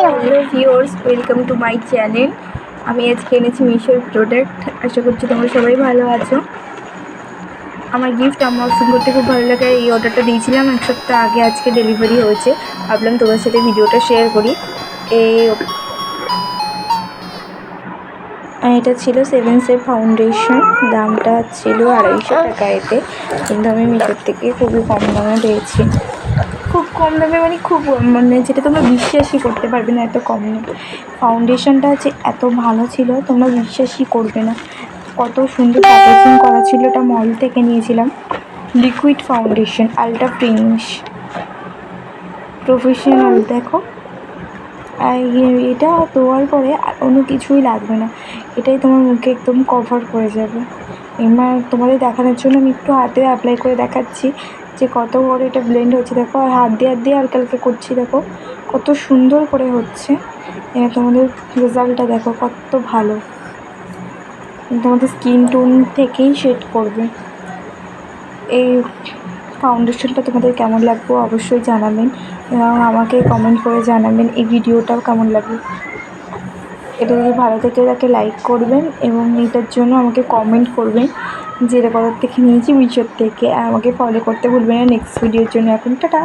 Hello viewers, welcome to my channel. আমি আজকে এনেছি মিশোর প্রোডাক্ট। আশা করছি তোমরা সবাই ভালো আছো। আমার গিফট আনবক্সিং করতে খুব ভালো লাগে। এই অর্ডারটা দিয়েছিলাম 1 সপ্তাহ আগে, আজকে ডেলিভারি হয়েছে। ভাবলাম তোমার সাথে ভিডিওটা শেয়ার করি। এটা ছিল 7 স্টেপ ফাউন্ডেশন। দামটা ছিল 250 টাকা এতে, কিন্তু আমি মিশোর থেকে খুবই কম দামে পেয়েছি। খুব কম দামে মানে খুব মানে যেটা তোমরা বিশ্বাসই করতে পারবে না, এত কম দামে। ফাউন্ডেশনটা যে এত ভালো ছিল তোমরা বিশ্বাসই করবে না। কত সুন্দর প্যাকেজিং করা ছিল। এটা মল থেকে নিয়েছিলাম। Liquid foundation, ultra finish, professional. দেখো, এটা দেওয়ার পরে আর অন্য কিছুই লাগবে না। এটাই তোমার মুখে একদম কভার করে যাবে। এবার তোমাদের দেখানোর জন্য আমি একটু হাতে অ্যাপ্লাই করে দেখাচ্ছি যে কত বড় এটা ব্লেন্ড হচ্ছে। দেখো, আর হাত দিয়ে হালকা হালকা করছি, দেখো কত সুন্দর করে হচ্ছে। এবার তোমাদের রেজাল্টটা দেখো কত ভালো। তোমাদের স্কিন টোন থেকেই শেড করবে। এই ফাউন্ডেশনটা তোমাদের কেমন লাগবে অবশ্যই জানাবেন, এবং আমাকে কমেন্ট করে জানাবেন এই ভিডিওটাও কেমন লাগবে। এটা যদি ভালো থেকে থাকে লাইক করবেন, এবং এটার জন্য আমাকে কমেন্ট করবেন যে এটা কোথা থেকে নিয়েছি, মিশোর থেকে। আর আমাকে ফলো করতে ভুলবেন না নেক্সট ভিডিওর জন্য। এখন টাটা।